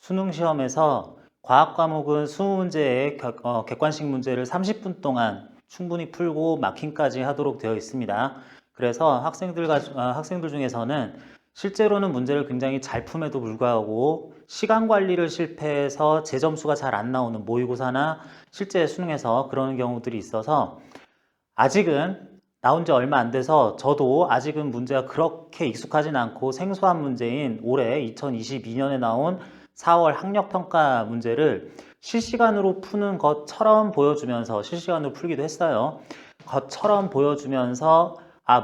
수능 시험에서 과학 과목은 20문제의 객관식 문제를 30분 동안 충분히 풀고 마킹까지 하도록 되어 있습니다. 그래서 학생들 중에서는 실제로는 문제를 굉장히 잘 품에도 불구하고 시간 관리를 실패해서 제 점수가 잘 안 나오는 모의고사나 실제 수능에서 그러는 경우들이 있어서 아직은 나온 지 얼마 안 돼서 저도 아직은 문제가 그렇게 익숙하진 않고 생소한 문제인 올해 2022년에 나온 4월 학력평가 문제를 실시간으로 푸는 것처럼 보여주면서 실시간으로 풀기도 했어요. 것처럼 보여주면서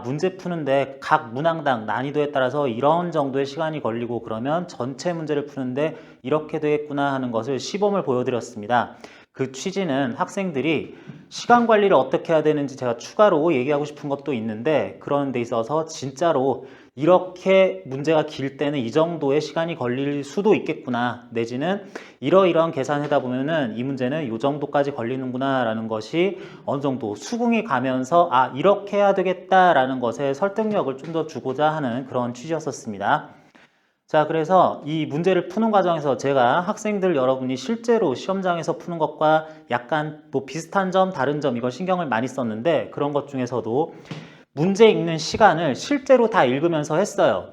문제 푸는데 각 문항당 난이도에 따라서 이런 정도의 시간이 걸리고 그러면 전체 문제를 푸는데 이렇게 되겠구나 하는 것을 시범을 보여드렸습니다. 그 취지는 학생들이 시간 관리를 어떻게 해야 되는지 제가 추가로 얘기하고 싶은 것도 있는데 그런 데 있어서 진짜로 이렇게 문제가 길 때는 이 정도의 시간이 걸릴 수도 있겠구나 내지는 이러이러한 계산하다 보면은 이 문제는 이 정도까지 걸리는구나 라는 것이 어느 정도 수긍이 가면서 이렇게 해야 되겠다라는 것에 설득력을 좀 더 주고자 하는 그런 취지였었습니다. 자, 그래서 이 문제를 푸는 과정에서 제가 학생들 여러분이 실제로 시험장에서 푸는 것과 약간 비슷한 점, 다른 점 이걸 신경을 많이 썼는데 그런 것 중에서도 문제 읽는 시간을 실제로 다 읽으면서 했어요.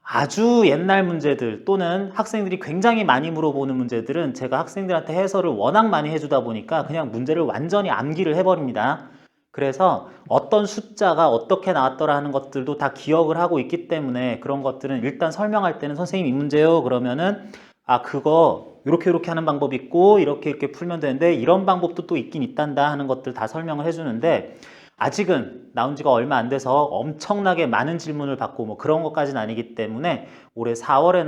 아주 옛날 문제들 또는 학생들이 굉장히 많이 물어보는 문제들은 제가 학생들한테 해설을 워낙 많이 해주다 보니까 그냥 문제를 완전히 암기를 해버립니다. 그래서 어떤 숫자가 어떻게 나왔더라 하는 것들도 다 기억을 하고 있기 때문에 그런 것들은 일단 설명할 때는 선생님 이 문제요 그러면은 그거 이렇게 하는 방법이 있고 이렇게 풀면 되는데 이런 방법도 또 있긴 있단다 하는 것들 다 설명을 해주는데 아직은 나온 지가 얼마 안 돼서 엄청나게 많은 질문을 받고 그런 것까지는 아니기 때문에 올해 4월에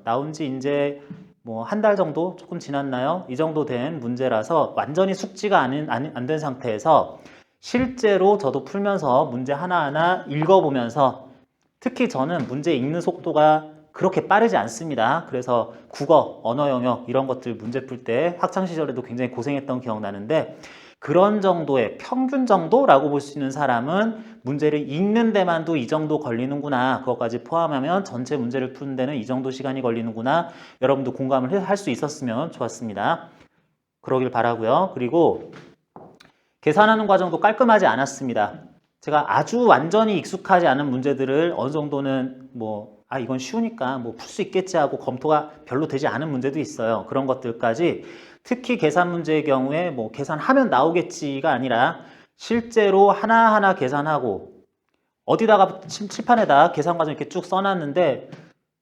나온 지 이제 한 달 정도 조금 지났나요? 이 정도 된 문제라서 완전히 숙지가 안 된 상태에서 실제로 저도 풀면서 문제 하나하나 읽어보면서 특히 저는 문제 읽는 속도가 그렇게 빠르지 않습니다. 그래서 국어, 언어 영역 이런 것들 문제 풀 때 학창시절에도 굉장히 고생했던 기억나는데 그런 정도의 평균 정도라고 볼 수 있는 사람은 문제를 읽는 데만도 이 정도 걸리는구나. 그것까지 포함하면 전체 문제를 푸는 데는 이 정도 시간이 걸리는구나. 여러분도 공감을 할 수 있었으면 좋았습니다. 그러길 바라고요. 그리고 계산하는 과정도 깔끔하지 않았습니다. 제가 아주 완전히 익숙하지 않은 문제들을 어느 정도는 이건 쉬우니까 풀 수 있겠지 하고 검토가 별로 되지 않은 문제도 있어요. 그런 것들까지 특히 계산 문제의 경우에 계산하면 나오겠지가 아니라 실제로 하나하나 계산하고 어디다가 칠판에다 계산 과정 이렇게 쭉 써놨는데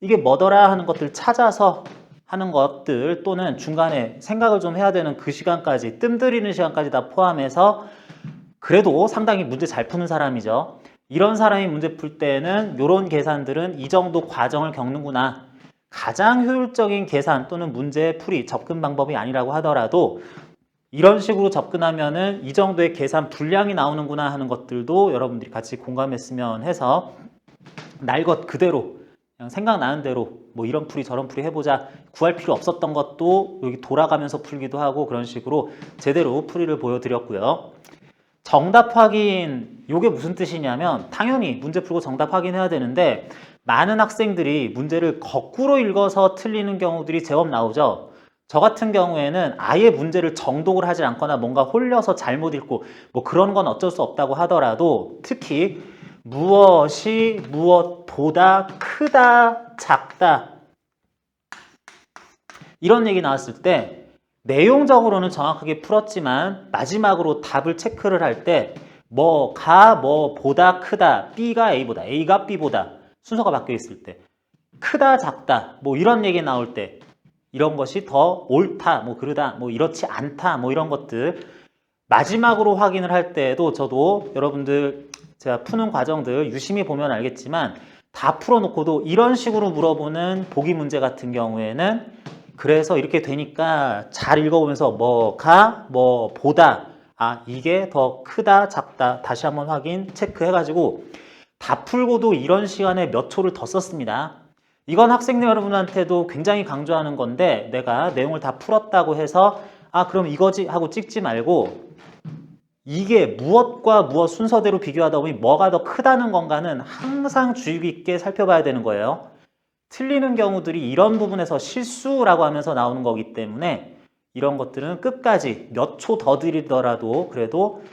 이게 뭐더라 하는 것들 찾아서 하는 것들 또는 중간에 생각을 좀 해야 되는 그 시간까지 뜸들이는 시간까지 다 포함해서 그래도 상당히 문제 잘 푸는 사람이죠. 이런 사람이 문제 풀 때는 이런 계산들은 이 정도 과정을 겪는구나. 가장 효율적인 계산 또는 문제 풀이 접근 방법이 아니라고 하더라도 이런 식으로 접근하면은 이 정도의 계산 분량이 나오는구나 하는 것들도 여러분들이 같이 공감했으면 해서 날 것 그대로 그냥 생각나는 대로 이런 풀이 저런 풀이 해보자 구할 필요 없었던 것도 여기 돌아가면서 풀기도 하고 그런 식으로 제대로 풀이를 보여드렸고요. 정답 확인, 이게 무슨 뜻이냐면 당연히 문제 풀고 정답 확인해야 되는데 많은 학생들이 문제를 거꾸로 읽어서 틀리는 경우들이 제법 나오죠. 저 같은 경우에는 아예 문제를 정독을 하지 않거나 뭔가 홀려서 잘못 읽고 그런 건 어쩔 수 없다고 하더라도 특히 무엇이 무엇보다 크다, 작다 이런 얘기 나왔을 때 내용적으로는 정확하게 풀었지만 마지막으로 답을 체크를 할 때 뭐가 뭐보다 크다, B가 A보다, A가 B보다 순서가 바뀌어 있을 때 크다, 작다 이런 얘기 나올 때 이런 것이 더 옳다, 그르다, 이렇지 않다 이런 것들 마지막으로 확인을 할 때에도 저도 여러분들 제가 푸는 과정들 유심히 보면 알겠지만 다 풀어놓고도 이런 식으로 물어보는 보기 문제 같은 경우에는 그래서 이렇게 되니까 잘 읽어보면서 뭐가 뭐보다 이게 더 크다 작다 다시 한번 확인 체크해가지고 다 풀고도 이런 시간에 몇 초를 더 썼습니다. 이건 학생들 여러분한테도 굉장히 강조하는 건데 내가 내용을 다 풀었다고 해서 그럼 이거지 하고 찍지 말고 이게 무엇과 무엇 순서대로 비교하다 보니 뭐가 더 크다는 건가는 항상 주의 깊게 살펴봐야 되는 거예요. 틀리는 경우들이 이런 부분에서 실수라고 하면서 나오는 거기 때문에 이런 것들은 끝까지 몇 초 더 들이더라도 그래도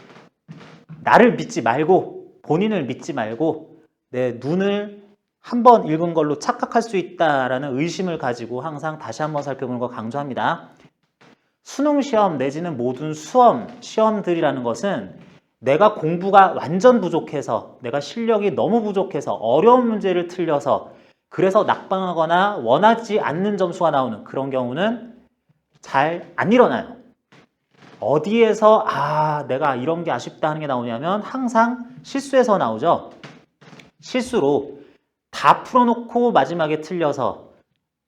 나를 믿지 말고 본인을 믿지 말고 내 눈을 한번 읽은 걸로 착각할 수 있다라는 의심을 가지고 항상 다시 한번 살펴보는 거 강조합니다. 수능 시험 내지는 모든 수험 시험들이라는 것은 내가 공부가 완전 부족해서 내가 실력이 너무 부족해서 어려운 문제를 틀려서 그래서 낙방하거나 원하지 않는 점수가 나오는 그런 경우는 잘 안 일어나요. 어디에서 내가 이런 게 아쉽다 하는 게 나오냐면 항상 실수에서 나오죠. 실수로 다 풀어놓고 마지막에 틀려서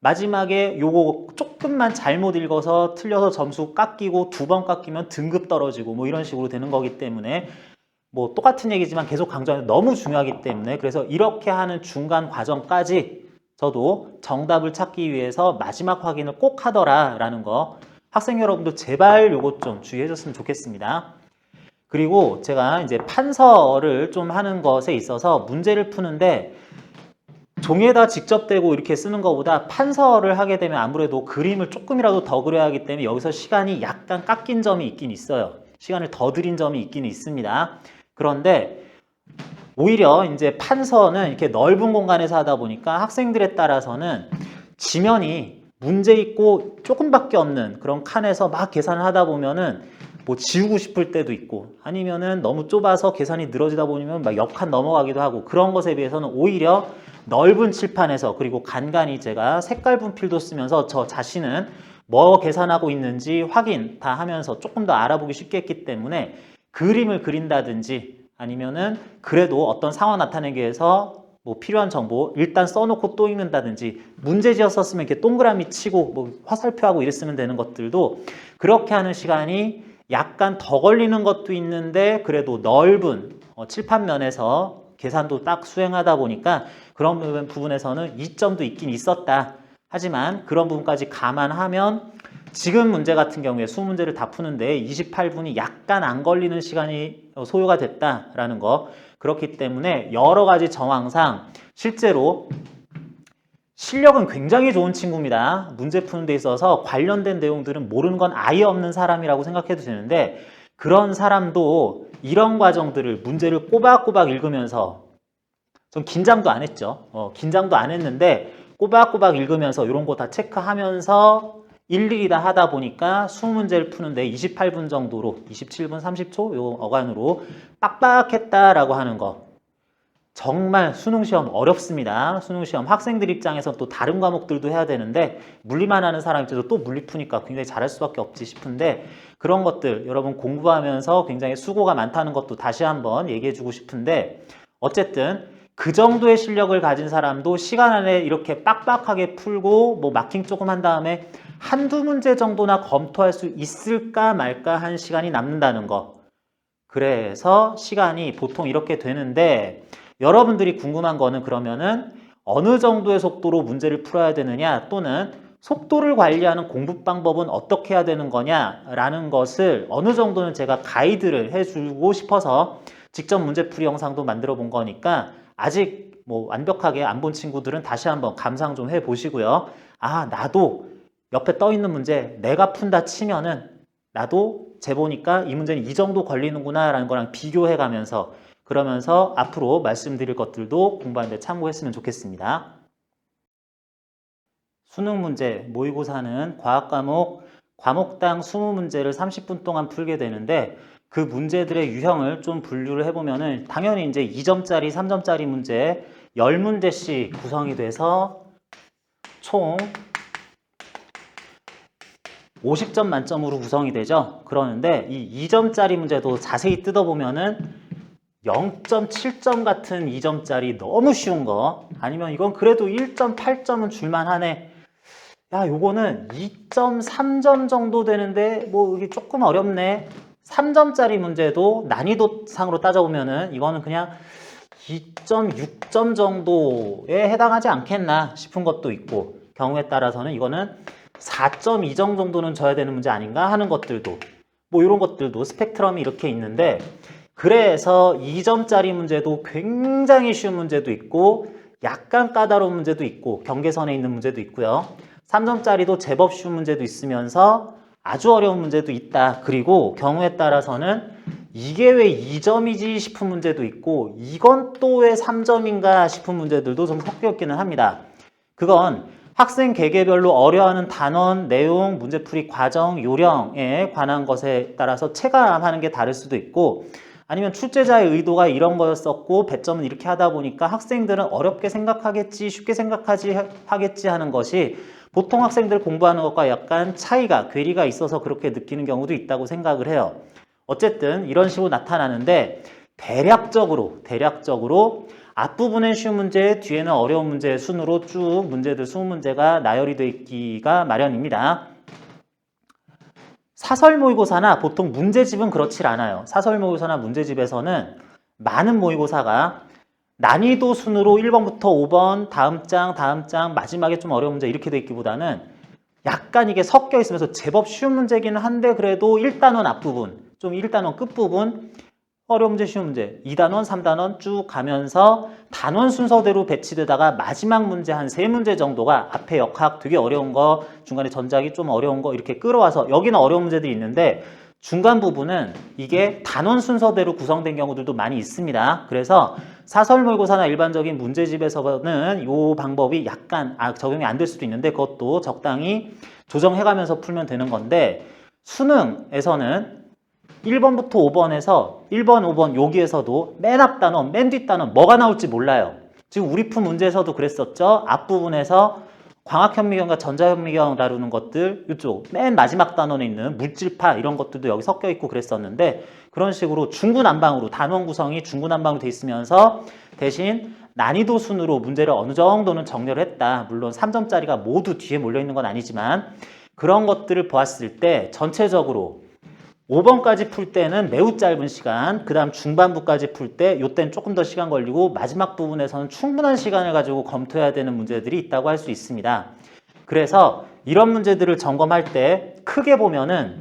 마지막에 요거 조금만 잘못 읽어서 틀려서 점수 깎이고 2번 깎이면 등급 떨어지고 뭐 이런 식으로 되는 거기 때문에 뭐 똑같은 얘기지만 계속 강조하는 너무 중요하기 때문에 그래서 이렇게 하는 중간 과정까지 저도 정답을 찾기 위해서 마지막 확인을 꼭 하더라라는 거 학생 여러분도 제발 요것 좀 주의해 줬으면 좋겠습니다. 그리고 제가 이제 판서를 좀 하는 것에 있어서 문제를 푸는데 종이에다 직접 대고 이렇게 쓰는 것보다 판서를 하게 되면 아무래도 그림을 조금이라도 더 그려야 하기 때문에 여기서 시간이 약간 깎인 점이 있긴 있어요. 시간을 더 들인 점이 있긴 있습니다. 그런데 오히려 이제 판서는 이렇게 넓은 공간에서 하다 보니까 학생들에 따라서는 지면이 문제 있고 조금밖에 없는 그런 칸에서 막 계산을 하다 보면은 뭐 지우고 싶을 때도 있고 아니면은 너무 좁아서 계산이 늘어지다 보면 막 옆칸 넘어가기도 하고 그런 것에 비해서는 오히려 넓은 칠판에서 그리고 간간히 제가 색깔 분필도 쓰면서 저 자신은 뭐 계산하고 있는지 확인 다 하면서 조금 더 알아보기 쉽게 했기 때문에 그림을 그린다든지 아니면은 그래도 어떤 상황 나타내기 위해서 뭐 필요한 정보 일단 써놓고 또 읽는다든지 문제지어 썼으면 이렇게 동그라미 치고 뭐 화살표하고 이랬으면 되는 것들도 그렇게 하는 시간이 약간 더 걸리는 것도 있는데 그래도 넓은 칠판면에서 계산도 딱 수행하다 보니까 그런 부분에서는 이점도 있긴 있었다. 하지만 그런 부분까지 감안하면 지금 문제 같은 경우에 20문제를 다 푸는데 28분이 약간 안 걸리는 시간이 소요가 됐다라는 거. 그렇기 때문에 여러 가지 정황상 실제로 실력은 굉장히 좋은 친구입니다. 문제 푸는 데 있어서 관련된 내용들은 모르는 건 아예 없는 사람이라고 생각해도 되는데 그런 사람도 이런 과정들을 문제를 꼬박꼬박 읽으면서 좀 긴장도 안 했죠. 긴장도 안 했는데 꼬박꼬박 읽으면서 이런 거 다 체크하면서 일일이 다 하다 보니까 20문제를 푸는데 28분 정도로 27분 30초 요 어간으로 빡빡했다라고 하는 거. 정말 수능시험 어렵습니다. 수능시험 학생들 입장에서 또 다른 과목들도 해야 되는데 물리만 하는 사람 입장에서 또 물리 푸니까 굉장히 잘할 수밖에 없지 싶은데 그런 것들 여러분 공부하면서 굉장히 수고가 많다는 것도 다시 한번 얘기해 주고 싶은데 어쨌든 그 정도의 실력을 가진 사람도 시간 안에 이렇게 빡빡하게 풀고 뭐 마킹 조금 한 다음에 한두 문제 정도나 검토할 수 있을까 말까 한 시간이 남는다는 거. 그래서 시간이 보통 이렇게 되는데 여러분들이 궁금한 거는 그러면은 어느 정도의 속도로 문제를 풀어야 되느냐 또는 속도를 관리하는 공부 방법은 어떻게 해야 되는 거냐라는 것을 어느 정도는 제가 가이드를 해주고 싶어서 직접 문제풀이 영상도 만들어 본 거니까 아직 뭐 완벽하게 안 본 친구들은 다시 한번 감상 좀 해보시고요. 나도 옆에 떠 있는 문제 내가 푼다 치면은 나도 재보니까 이 문제는 이 정도 걸리는구나 라는 거랑 비교해 가면서 그러면서 앞으로 말씀드릴 것들도 공부하는 데 참고했으면 좋겠습니다. 수능 문제 모의고사는 과학 과목당 20문제를 30분 동안 풀게 되는데 그 문제들의 유형을 좀 분류를 해보면은 당연히 이제 2점짜리, 3점짜리 문제 10문제씩 구성이 돼서 총 50점 만점으로 구성이 되죠. 그러는데 이 2점짜리 문제도 자세히 뜯어보면은 0.7점 같은 2점짜리 너무 쉬운 거 아니면 이건 그래도 1.8점은 줄만하네. 야, 요거는 2.3점 정도 되는데 뭐 이게 조금 어렵네. 3점짜리 문제도 난이도 상으로 따져보면은 이거는 그냥 2.6점 정도에 해당하지 않겠나 싶은 것도 있고 경우에 따라서는 이거는 4.2점 정도는 져야 되는 문제 아닌가 하는 것들도 뭐 이런 것들도 스펙트럼이 이렇게 있는데 그래서 2점짜리 문제도 굉장히 쉬운 문제도 있고 약간 까다로운 문제도 있고 경계선에 있는 문제도 있고요. 3점짜리도 제법 쉬운 문제도 있으면서 아주 어려운 문제도 있다. 그리고 경우에 따라서는 이게 왜 2점이지 싶은 문제도 있고 이건 또 왜 3점인가 싶은 문제들도 좀 섞여 있기는 합니다. 그건 학생 개개별로 어려워하는 단원, 내용, 문제풀이 과정, 요령에 관한 것에 따라서 체감하는 게 다를 수도 있고 아니면 출제자의 의도가 이런 거였었고 배점은 이렇게 하다 보니까 학생들은 어렵게 생각하겠지, 쉽게 하겠지 하는 것이 보통 학생들 공부하는 것과 약간 차이가, 괴리가 있어서 그렇게 느끼는 경우도 있다고 생각을 해요. 어쨌든 이런 식으로 나타나는데 대략적으로 앞부분에 쉬운 문제, 뒤에는 어려운 문제의 순으로 쭉 문제들 20문제가 나열이 되어 있기가 마련입니다. 사설 모의고사나 보통 문제집은 그렇지 않아요. 사설 모의고사나 문제집에서는 많은 모의고사가 난이도 순으로 1번부터 5번, 다음 장, 마지막에 좀 어려운 문제 이렇게 되어 있기보다는 약간 이게 섞여 있으면서 제법 쉬운 문제기는 한데 그래도 1단원 앞부분, 좀 1단원 끝부분 어려운 문제, 쉬운 문제 2단원, 3단원 쭉 가면서 단원 순서대로 배치되다가 마지막 문제 한 3문제 정도가 앞에 역학 되게 어려운 거, 중간에 전작이 좀 어려운 거 이렇게 끌어와서 여기는 어려운 문제들이 있는데 중간 부분은 이게 단원 순서대로 구성된 경우들도 많이 있습니다. 그래서 사설 모의고사나 일반적인 문제집에서는 이 방법이 약간 적용이 안 될 수도 있는데 그것도 적당히 조정해가면서 풀면 되는 건데 수능에서는 1번부터 5번에서 1번, 5번 여기에서도 맨 앞 단원, 맨 뒷 단원 뭐가 나올지 몰라요. 지금 우리 푼 문제에서도 그랬었죠. 앞부분에서 광학현미경과 전자현미경 다루는 것들 이쪽 맨 마지막 단원에 있는 물질파 이런 것들도 여기 섞여 있고 그랬었는데 그런 식으로 중구난방으로 단원 구성이 중구난방으로 돼 있으면서 대신 난이도 순으로 문제를 어느 정도는 정렬을 했다. 물론 3점짜리가 모두 뒤에 몰려있는 건 아니지만 그런 것들을 보았을 때 전체적으로 5번까지 풀 때는 매우 짧은 시간, 그 다음 중반부까지 풀 때 이때는 조금 더 시간 걸리고 마지막 부분에서는 충분한 시간을 가지고 검토해야 되는 문제들이 있다고 할 수 있습니다. 그래서 이런 문제들을 점검할 때 크게 보면은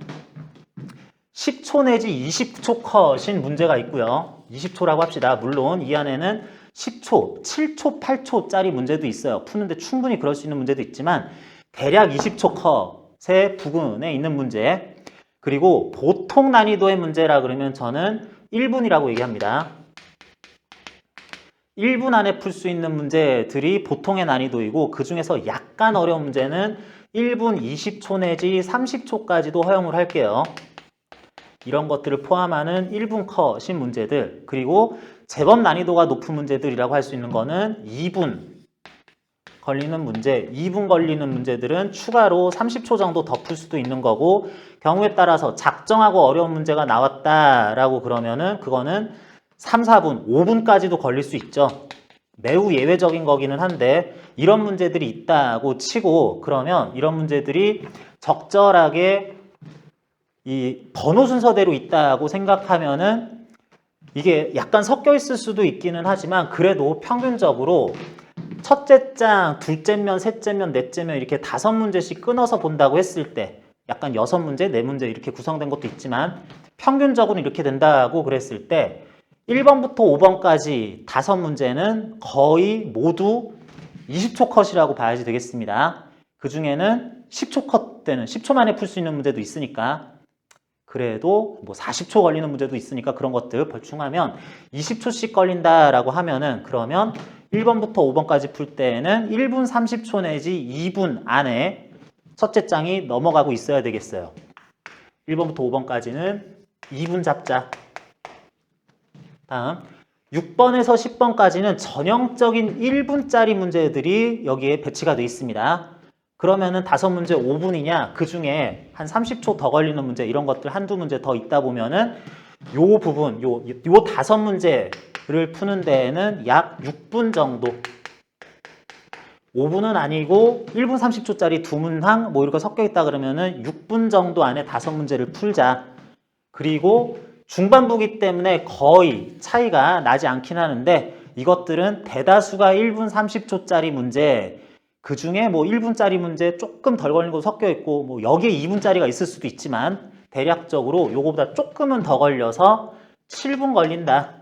10초 내지 20초 컷인 문제가 있고요. 20초라고 합시다. 물론 이 안에는 10초, 7초, 8초짜리 문제도 있어요. 푸는데 충분히 그럴 수 있는 문제도 있지만 대략 20초 컷의 부근에 있는 문제 그리고 보통 난이도의 문제라 그러면 저는 1분이라고 얘기합니다. 1분 안에 풀 수 있는 문제들이 보통의 난이도이고 그 중에서 약간 어려운 문제는 1분 20초 내지 30초까지도 허용을 할게요. 이런 것들을 포함하는 1분 컷인 문제들 그리고 제법 난이도가 높은 문제들이라고 할 수 있는 거는 2분 걸리는 문제, 2분 걸리는 문제들은 추가로 30초 정도 더 풀 수도 있는 거고 경우에 따라서 작정하고 어려운 문제가 나왔다라고 그러면은 그거는 3, 4분, 5분까지도 걸릴 수 있죠. 매우 예외적인 거기는 한데 이런 문제들이 있다고 치고 그러면 이런 문제들이 적절하게 이 번호 순서대로 있다고 생각하면은 이게 약간 섞여 있을 수도 있기는 하지만 그래도 평균적으로 첫째 장, 둘째 면, 셋째 면, 넷째 면 이렇게 5문제씩 끊어서 본다고 했을 때 약간 6문제, 4문제 이렇게 구성된 것도 있지만 평균적으로 이렇게 된다고 그랬을 때 1번부터 5번까지 5문제는 거의 모두 20초 컷이라고 봐야지 되겠습니다. 그 중에는 10초 컷 때는 10초 만에 풀 수 있는 문제도 있으니까 그래도 뭐 40초 걸리는 문제도 있으니까 그런 것들 벌충하면 20초씩 걸린다라고 하면은 그러면 1번부터 5번까지 풀 때에는 1분 30초 내지 2분 안에 첫째 장이 넘어가고 있어야 되겠어요. 1번부터 5번까지는 2분 잡자. 다음 6번에서 10번까지는 전형적인 1분짜리 문제들이 여기에 배치가 되어 있습니다. 그러면은 5문제 5분이냐? 그 중에 한 30초 더 걸리는 문제 이런 것들 한두 문제 더 있다 보면은 요 부분, 요 5문제를 푸는 데에는 약 6분 정도 5분은 아니고 1분 30초짜리 두 문항 뭐 이렇게 섞여 있다 그러면은 6분 정도 안에 5문제를 풀자. 그리고 중반부기 때문에 거의 차이가 나지 않긴 하는데 이것들은 대다수가 1분 30초짜리 문제 그 중에 뭐 1분짜리 문제 조금 덜 걸린 거 섞여 있고 뭐 여기에 2분짜리가 있을 수도 있지만 대략적으로 요거보다 조금은 더 걸려서 7분 걸린다.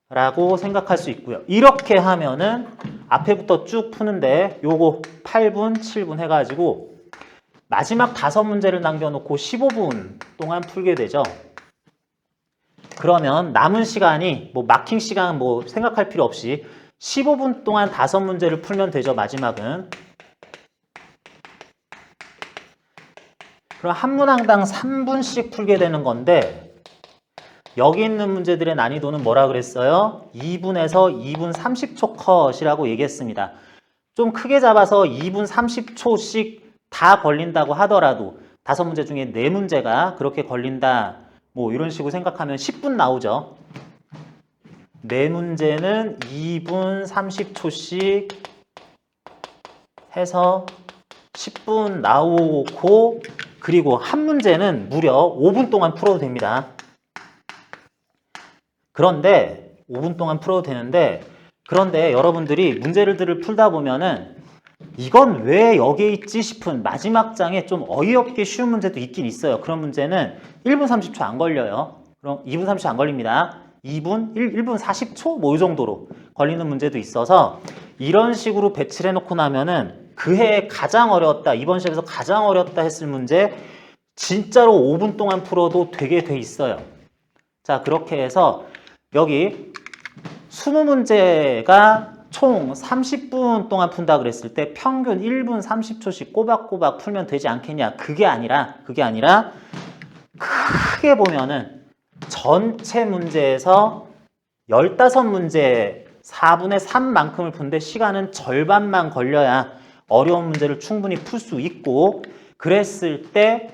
라고 생각할 수 있고요. 이렇게 하면은 앞에부터 쭉 푸는데 요거 8분, 7분 해가지고 마지막 5문제를 남겨놓고 15분 동안 풀게 되죠. 그러면 남은 시간이 뭐 마킹 시간 뭐 생각할 필요 없이 15분 동안 5문제를 풀면 되죠. 마지막은. 그럼 한 문항당 3분씩 풀게 되는 건데 여기 있는 문제들의 난이도는 뭐라 그랬어요? 2분에서 2분 30초 컷이라고 얘기했습니다. 좀 크게 잡아서 2분 30초씩 다 걸린다고 하더라도 5문제 중에 4문제가 그렇게 걸린다. 뭐 이런 식으로 생각하면 10분 나오죠. 4문제는 2분 30초씩 해서 10분 나오고 그리고 한 문제는 무려 5분 동안 풀어도 됩니다. 그런데 5분 동안 풀어도 되는데 그런데 여러분들이 문제들을 풀다 보면은 이건 왜 여기에 있지 싶은 마지막 장에 좀 어이없게 쉬운 문제도 있긴 있어요. 그런 문제는 1분 30초 안 걸려요. 그럼 2분 30초 안 걸립니다. 2분, 1분 40초? 뭐 이 정도로 걸리는 문제도 있어서 이런 식으로 배치를 해놓고 나면은 그 해에 가장 어려웠다, 이번 시험에서 가장 어려웠다 했을 문제 진짜로 5분 동안 풀어도 되게 돼 있어요. 자, 그렇게 해서 여기 20문제가 총 30분 동안 푼다 그랬을 때 평균 1분 30초씩 꼬박꼬박 풀면 되지 않겠냐. 그게 아니라 크게 보면은 전체 문제에서 15문제 4분의 3만큼을 푸는데 시간은 절반만 걸려야 어려운 문제를 충분히 풀 수 있고 그랬을 때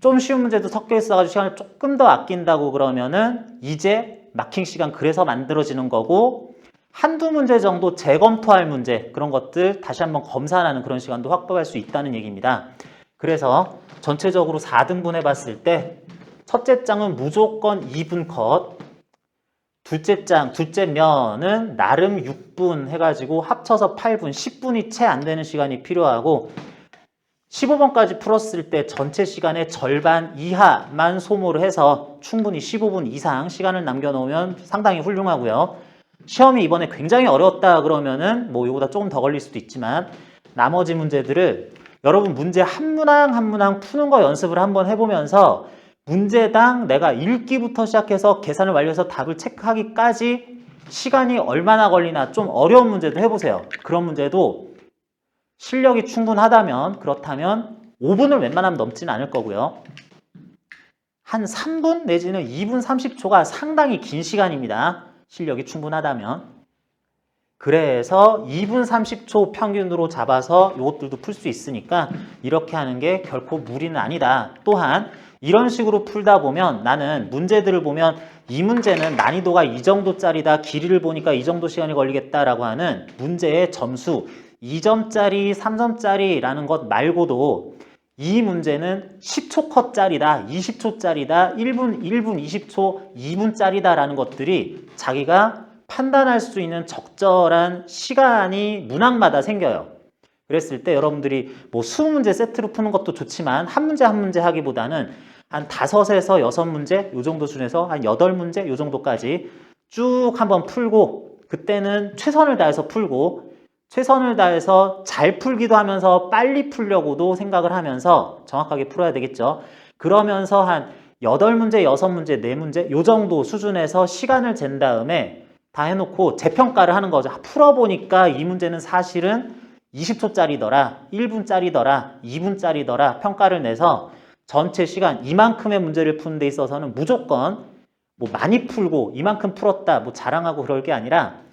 좀 쉬운 문제도 섞여 있어가지고 시간을 조금 더 아낀다고 그러면은 이제 마킹 시간 그래서 만들어지는 거고 한두 문제 정도 재검토할 문제 그런 것들 다시 한번 검사하는 그런 시간도 확보할 수 있다는 얘기입니다. 그래서 전체적으로 4등분 해봤을 때 첫째 장은 무조건 2분 컷, 둘째 면은 나름 6분 해가지고 합쳐서 8분, 10분이 채 안 되는 시간이 필요하고 15번까지 풀었을 때 전체 시간의 절반 이하만 소모를 해서 충분히 15분 이상 시간을 남겨놓으면 상당히 훌륭하고요. 시험이 이번에 굉장히 어려웠다 그러면은 뭐 이거보다 조금 더 걸릴 수도 있지만 나머지 문제들을 여러분 문제 한 문항 한 문항 푸는 거 연습을 한번 해보면서 문제당 내가 읽기부터 시작해서 계산을 완료해서 답을 체크하기까지 시간이 얼마나 걸리나 좀 어려운 문제도 해보세요. 그런 문제도 실력이 충분하다면 그렇다면 5분을 웬만하면 넘지는 않을 거고요. 한 3분 내지는 2분 30초가 상당히 긴 시간입니다. 실력이 충분하다면. 그래서 2분 30초 평균으로 잡아서 이것들도 풀 수 있으니까 이렇게 하는 게 결코 무리는 아니다. 또한 이런 식으로 풀다 보면 나는 문제들을 보면 이 문제는 난이도가 이 정도짜리다. 길이를 보니까 이 정도 시간이 걸리겠다라고 하는 문제의 점수 2점짜리, 3점짜리라는 것 말고도 이 문제는 10초 컷짜리다, 20초짜리다, 1분 20초, 2분짜리다라는 것들이 자기가 판단할 수 있는 적절한 시간이 문항마다 생겨요. 그랬을 때 여러분들이 뭐 20문제 세트로 푸는 것도 좋지만 한 문제 한 문제 하기보다는 한 5에서 6문제 요 정도 수준에서 한 8문제 요 정도까지 쭉 한번 풀고 그때는 최선을 다해서 풀고 최선을 다해서 잘 풀기도 하면서 빨리 풀려고도 생각을 하면서 정확하게 풀어야 되겠죠. 그러면서 한 8문제, 6문제, 4문제 요 정도 수준에서 시간을 잰 다음에 다 해놓고 재평가를 하는 거죠. 풀어보니까 이 문제는 사실은 20초짜리더라, 1분짜리더라, 2분짜리더라 평가를 내서 전체 시간 이만큼의 문제를 푸는 데 있어서는 무조건 뭐 많이 풀고 이만큼 풀었다 뭐 자랑하고 그럴 게 아니라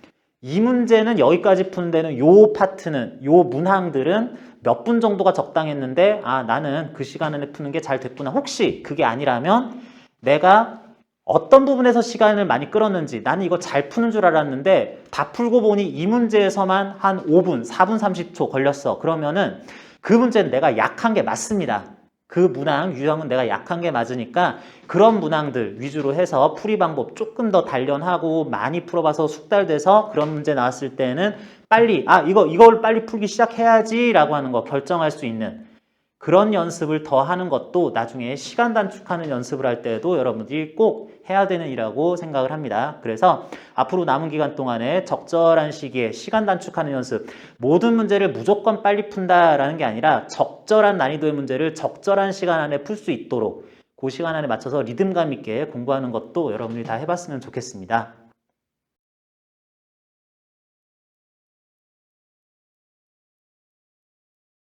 이 문제는 여기까지 푸는 데는 요 파트는 요 문항들은 몇 분 정도가 적당했는데 아 나는 그 시간 안에 푸는 게 잘 됐구나. 혹시 그게 아니라면 내가 어떤 부분에서 시간을 많이 끌었는지 나는 이거 잘 푸는 줄 알았는데 다 풀고 보니 이 문제에서만 한 5분, 4분 30초 걸렸어. 그러면은 그 문제는 내가 약한 게 맞습니다. 그 문항, 유형은 내가 약한 게 맞으니까 그런 문항들 위주로 해서 풀이 방법 조금 더 단련하고 많이 풀어봐서 숙달돼서 그런 문제 나왔을 때는 빨리 이걸 빨리 풀기 시작해야지 라고 하는 거 결정할 수 있는 그런 연습을 더 하는 것도 나중에 시간 단축하는 연습을 할 때도 여러분들이 꼭 해야 되는 일이라고 생각을 합니다. 그래서 앞으로 남은 기간 동안에 적절한 시기에 시간 단축하는 연습, 모든 문제를 무조건 빨리 푼다라는 게 아니라 적절한 난이도의 문제를 적절한 시간 안에 풀 수 있도록 그 시간 안에 맞춰서 리듬감 있게 공부하는 것도 여러분들이 다 해봤으면 좋겠습니다.